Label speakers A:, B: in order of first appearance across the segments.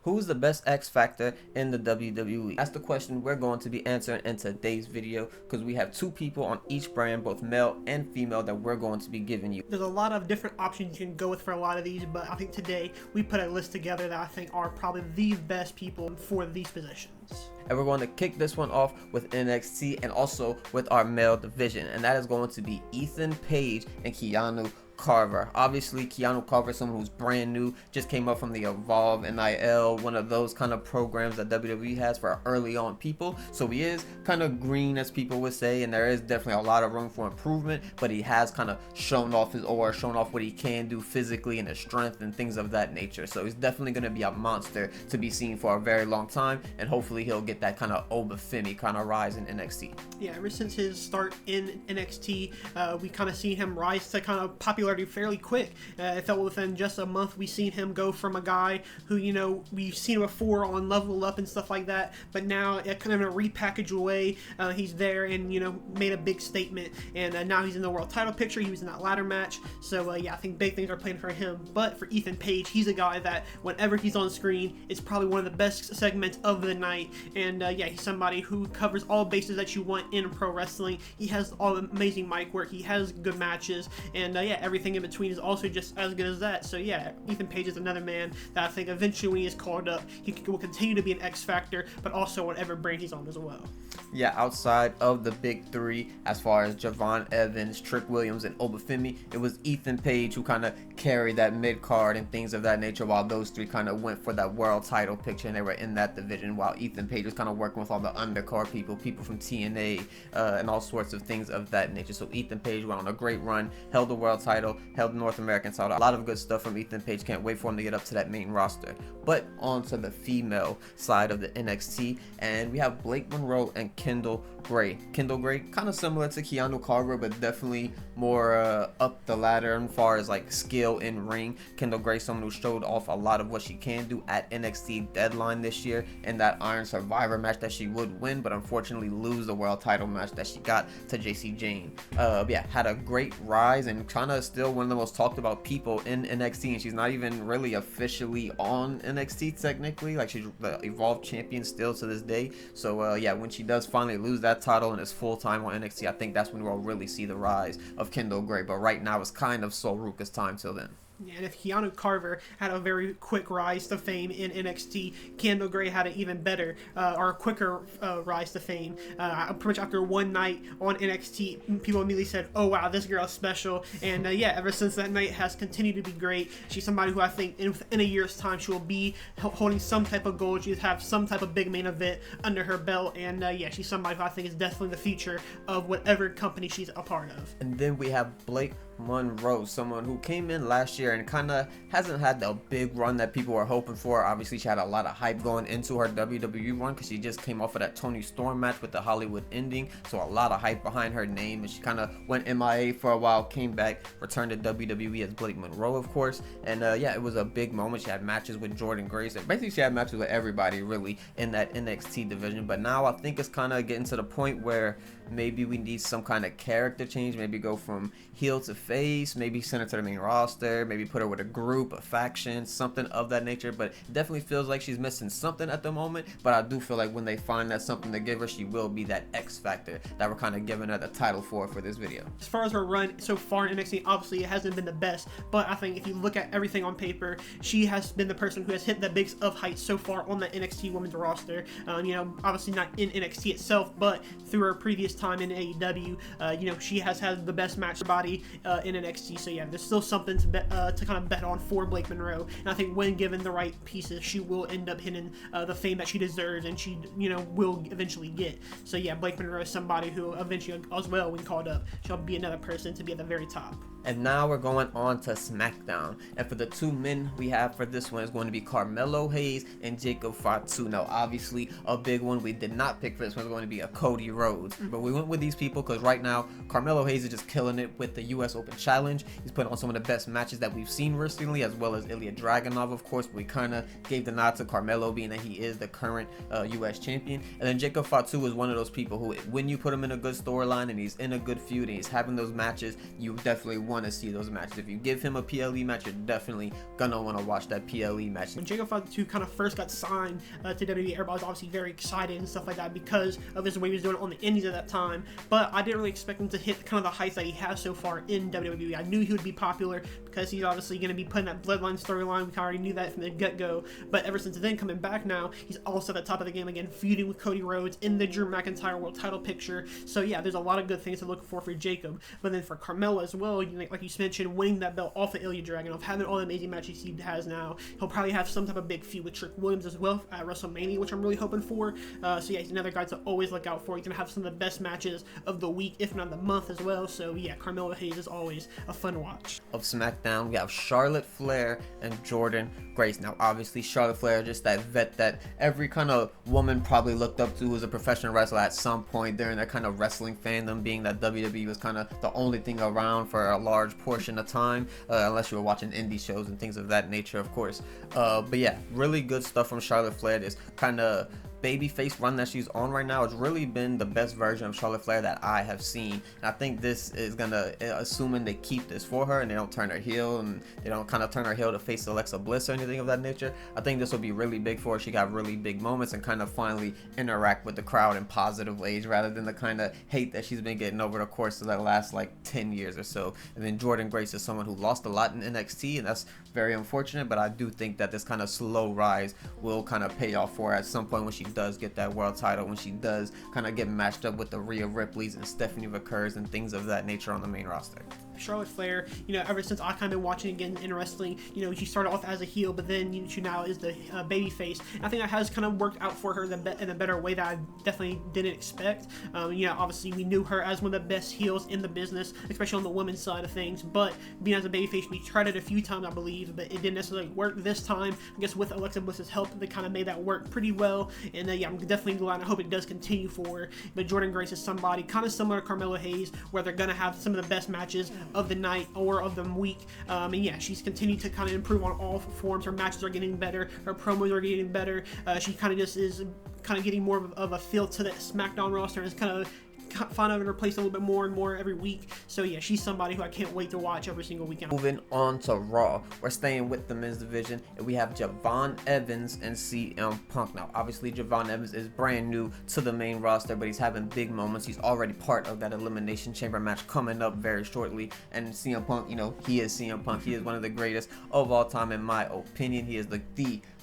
A: Who's the best X Factor in the WWE? That's the question we're going to be answering in today's video, because we have two people on each brand, both male and female, that we're going to be giving you.
B: There's a lot of different options you can go with for a lot of these, but I think today we put a list together that I think are probably the best people for these positions.
A: And we're going to kick this one off with NXT and also with our male division, and that is going to be Ethan Page and Keanu Carver. Obviously, Keanu Carver is someone who's brand new, just came up from the Evolve NIL, one of those kind of programs that WWE has for early on people. So he is kind of green, as people would say, and there is definitely a lot of room for improvement, but he has kind of shown off his aura, shown off what he can do physically and his strength and things of that nature. So he's definitely going to be a monster to be seen for a very long time, and hopefully he'll get that kind of Obafemi kind of rise in NXT.
B: Yeah, ever since his start in NXT, we kind of seen him rise to kind of popularity fairly quick. It felt within just a month we seen him go from a guy who, you know, we've seen before on Level Up and stuff like that, but now kind of in a repackaged way, he's there and, you know, made a big statement, and now he's in the world title picture. He was in that ladder match, so yeah, I think big things are planned for him. But for Ethan Page, he's a guy that whenever he's on screen, it's probably one of the best segments of the night, and yeah, he's somebody who covers all bases that you want in pro wrestling. He has all amazing mic work, he has good matches, and yeah, everything in between is also just as good as that. So yeah, Ethan Page is another man that I think eventually when he is called up, he will continue to be an X Factor, but also whatever brand he's on as well.
A: Yeah, outside of the big three, as far as Javon Evans, Trick Williams, and Obafemi, it was Ethan Page who kind of carried that mid-card and things of that nature, while those three kind of went for that world title picture and they were in that division, while Ethan Page was kind of working with all the undercard people from TNA, and all sorts of things of that nature. So Ethan Page went on a great run, held the world title, held the North American title. A lot of good stuff from Ethan Page. Can't wait for him to get up to that main roster. But on to the female side of the NXT, and we have Blake Monroe and Kendall Gray. Kendall Gray, kind of similar to Keanu Carver, but definitely more up the ladder as far as like skill in ring. Kendall Gray, someone who showed off a lot of what she can do at NXT Deadline this year in that Iron Survivor match that she would win, but unfortunately lose the world title match that she got to JC Jane. Yeah, had a great rise and kind of still one of the most talked about people in NXT, and she's not even really officially on NXT technically. Like, she's the Evolve champion still to this day. So yeah, when she does finally lose that title and is full time on NXT, I think that's when we'll really see the rise of Kendall Gray. But right now it's kind of Sol Ruka's time till then.
B: And if Keanu Carver had a very quick rise to fame in NXT, Kendall Gray had an even better or quicker rise to fame. Pretty much after one night on NXT, people immediately said, "Oh wow, this girl is special." And yeah, ever since that night has continued to be great. She's somebody who I think in a year's time she will be holding some type of gold. She'll have some type of big main event under her belt. And yeah, she's somebody who I think is definitely the future of whatever company she's a part of.
A: And then we have Blake Monroe, someone who came in last year and kind of hasn't had the big run that people were hoping for. Obviously, she had a lot of hype going into her WWE run because she just came off of that Toni Storm match with the Hollywood ending, so a lot of hype behind her name, and she kind of went MIA for a while, came back, returned to WWE as Blake Monroe, of course. And yeah, it was a big moment. She had matches with Jordan Grace, and basically she had matches with everybody really in that NXT division. But now I think it's kind of getting to the point where maybe we need some kind of character change, maybe go from heel to face, maybe send her to the main roster, maybe put her with a group, a faction, something of that nature. But it definitely feels like she's missing something at the moment, but I do feel like when they find that something to give her, she will be that X factor that we're kind of giving her the title for this video.
B: As far as her run so far in NXT, obviously it hasn't been the best, but I think if you look at everything on paper, she has been the person who has hit the biggest of heights so far on the NXT women's roster. You know, obviously not in NXT itself, but through her previous time in AEW, you know, she has had the best match body in NXT. So yeah, there's still something to kind of bet on for Blake Monroe, and I think when given the right pieces, she will end up hitting the fame that she deserves, and she, you know, will eventually get. So yeah, Blake Monroe is somebody who eventually, as well, when called up, she'll be another person to be at the very top.
A: And now we're going on to SmackDown. And for the two men we have for this one is going to be Carmelo Hayes and Jacob Fatu. Now, obviously, a big one we did not pick for this one is going to be a Cody Rhodes. But we went with these people because right now, Carmelo Hayes is just killing it with the US Open Challenge. He's putting on some of the best matches that we've seen recently, as well as Ilya Dragunov, of course. But we kind of gave the nod to Carmelo, being that he is the current US champion. And then Jacob Fatu is one of those people who, when you put him in a good storyline and he's in a good feud and he's having those matches, you definitely want to see those matches. If you give him a PLE match, you're definitely gonna want to watch that PLE match.
B: When Jacob Fatu kind of first got signed to WWE, everybody was obviously very excited and stuff like that because of his way he was doing it on the indies at that time. But I didn't really expect him to hit kind of the heights that he has so far in WWE. I knew he would be popular because he's obviously going to be putting that Bloodline storyline. We already knew that from the get-go. But ever since then, coming back now, he's also at the top of the game again, feuding with Cody Rhodes in the Drew McIntyre World Title picture. So yeah, there's a lot of good things to look for Jacob. But then for Carmelo as well, like you mentioned, winning that belt off of Ilya Dragunov, having all the amazing matches he has now. He'll probably have some type of big feud with Trick Williams as well at WrestleMania, which I'm really hoping for. So yeah, he's another guy to always look out for. He's going to have some of the best matches of the week, if not the month as well. So yeah, Carmelo Hayes is always a fun watch.
A: Of SmackDown, we have Charlotte Flair and Jordynne Grace. Now, obviously, Charlotte Flair, just that vet that every kind of woman probably looked up to as a professional wrestler at some point during their kind of wrestling fandom, being that WWE was kind of the only thing around for a large portion of time, unless you were watching indie shows and things of that nature, of course. But yeah, really good stuff from Charlotte Flair. This kind of babyface run that she's on right now has really been the best version of Charlotte Flair that I have seen, and I think this is gonna, assuming they keep this for her and they don't turn her heel and they don't kind of turn her heel to face Alexa Bliss or anything of that nature, I think this will be really big for her. She got really big moments and kind of finally interact with the crowd in positive ways rather than the kind of hate that she's been getting over the course of the last like 10 years or so. And then Jordynne Grace is someone who lost a lot in NXT, and that's very unfortunate, but I do think that this kind of slow rise will kind of pay off for her at some point when she does get that world title, when she does kind of get matched up with the Rhea Ripleys and Stephanie McCurrs and things of that nature on the main roster.
B: Charlotte Flair, ever since I kind of been watching again in wrestling, she started off as a heel, but then she now is the baby face. I think that has kind of worked out for her in a better way that I definitely didn't expect. Obviously we knew her as one of the best heels in the business, especially on the women's side of things, but being as a baby face, we tried it a few times, I believe, but it didn't necessarily work this time. I guess with Alexa Bliss's help, they kind of made that work pretty well, and yeah, I'm definitely glad. I hope it does continue for her. But Jordynne Grace is somebody kind of similar to Carmelo Hayes, where they're going to have some of the best matches of the night or of the week, and yeah, she's continued to kind of improve on all forms. Her matches are getting better, her promos are getting better. She kind of just is kind of getting more of a feel to the SmackDown roster and is kind of finding her place a little bit more and more every week. So yeah, she's somebody who I can't wait to watch every single weekend.
A: Moving on to Raw, we're staying with the men's division, and we have Javon Evans and CM Punk. Now, obviously, Javon Evans is brand new to the main roster, but he's having big moments. He's already part of that Elimination Chamber match coming up very shortly. And CM Punk, he is CM Punk. He is one of the greatest of all time, in my opinion. He is the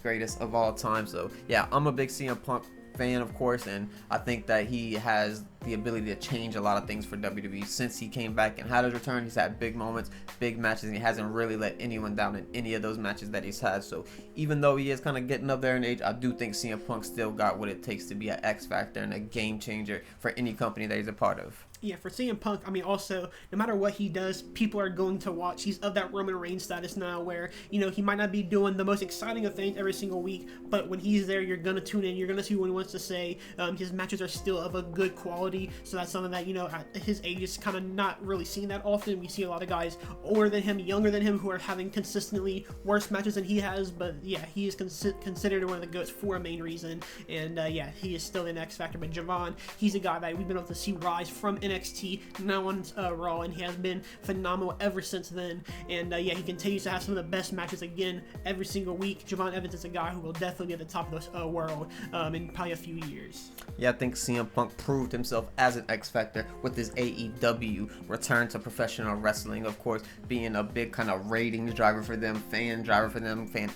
A: greatest of all time. So yeah, I'm a big CM Punk fan, of course, and I think that he has the ability to change a lot of things for WWE. Since he came back and had his return, he's had big moments, big matches, and he hasn't really let anyone down in any of those matches that he's had. So even though he is kind of getting up there in age, I do think CM Punk still got what it takes to be an X factor and a game changer for any company that he's a part of.
B: Yeah, for CM Punk, also, no matter what he does, people are going to watch. He's of that Roman Reigns status now where, he might not be doing the most exciting of things every single week, but when he's there, you're going to tune in. You're going to see what he wants to say. His matches are still of a good quality, so that's something that, at his age is kind of not really seen that often. We see a lot of guys older than him, younger than him, who are having consistently worse matches than he has, but yeah, he is considered one of the GOATs for a main reason, and yeah, he is still an X factor. But Javon, he's a guy that we've been able to see rise from NXT, now on Raw, and he has been phenomenal ever since then. And yeah, he continues to have some of the best matches again every single week. Javon Evans is a guy who will definitely be at the top of the world in probably a few years.
A: Yeah, I think CM Punk proved himself as an X Factor with his AEW return to professional wrestling, of course, being a big kind of ratings driver for them, fan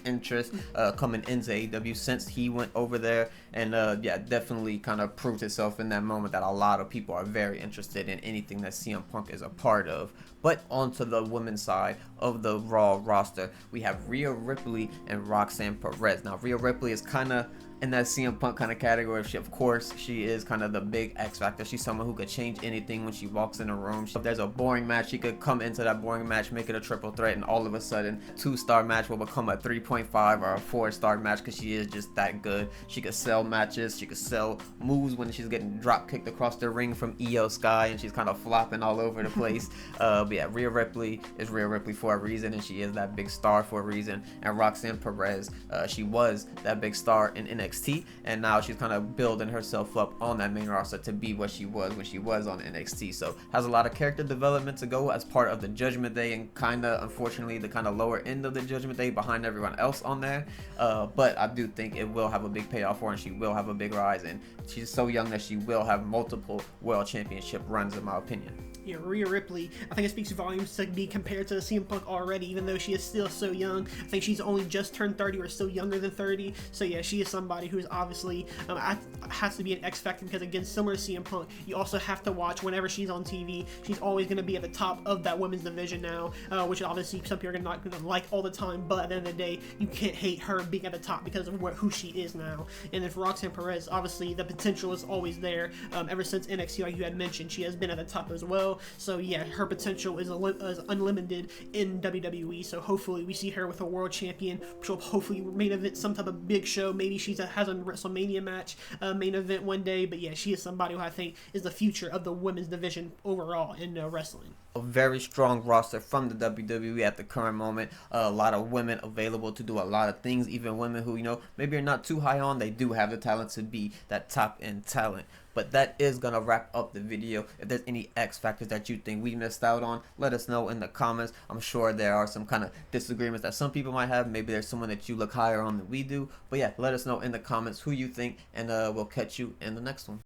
A: interest coming into AEW since he went over there. And yeah, definitely kind of proved himself in that moment that a lot of people are very interested in anything that CM Punk is a part of. But onto the women's side of the Raw roster, we have Rhea Ripley and Roxanne Perez. Now, Rhea Ripley is kind of in that CM Punk kind of category. Of course, she is kind of the big X factor. She's someone who could change anything when she walks in a room. If there's a boring match, she could come into that boring match, make it a triple threat, and all of a sudden, 2-star match will become a 3.5 or a 4-star match because she is just that good. She could sell matches. She could sell moves when she's getting drop kicked across the ring from Io Sky and she's kind of flopping all over the place. But yeah, Rhea Ripley is Rhea Ripley for a reason, and she is that big star for a reason. And Roxanne Perez, she was that big star in NXT. NXT, and now she's kind of building herself up on that main roster to be what she was when she was on NXT. So has a lot of character development to go as part of the Judgment Day, and kind of unfortunately the kind of lower end of the Judgment Day behind everyone else on there. But I do think it will have a big payoff for her, and she will have a big rise, and she's so young that she will have multiple world championship runs, in my opinion.
B: Yeah, Rhea Ripley, I think it speaks volumes to be compared to CM Punk already, even though she is still so young. I think she's only just turned 30 or still younger than 30. So yeah, she is somebody who's obviously has to be an X factor, because again, similar to CM Punk, you also have to watch whenever she's on TV. She's always going to be at the top of that women's division now, which obviously some people are not going to like all the time, but at the end of the day, you can't hate her being at the top because of who she is now. And then for Roxanne Perez, obviously the potential is always there. Ever since NXT, like you had mentioned, she has been at the top as well. So yeah, her potential is unlimited in WWE. So hopefully we see her with a world champion. She'll hopefully main event some type of big show. Maybe she has a WrestleMania match main event one day. But yeah, she is somebody who I think is the future of the women's division overall in wrestling.
A: A very strong roster from the WWE at the current moment. A lot of women available to do a lot of things. Even women who, maybe are not too high on, they do have the talent to be that top end talent. But that is going to wrap up the video. If there's any X factors that you think we missed out on, let us know in the comments. I'm sure there are some kind of disagreements that some people might have. Maybe there's someone that you look higher on than we do. But yeah, let us know in the comments who you think, and we'll catch you in the next one.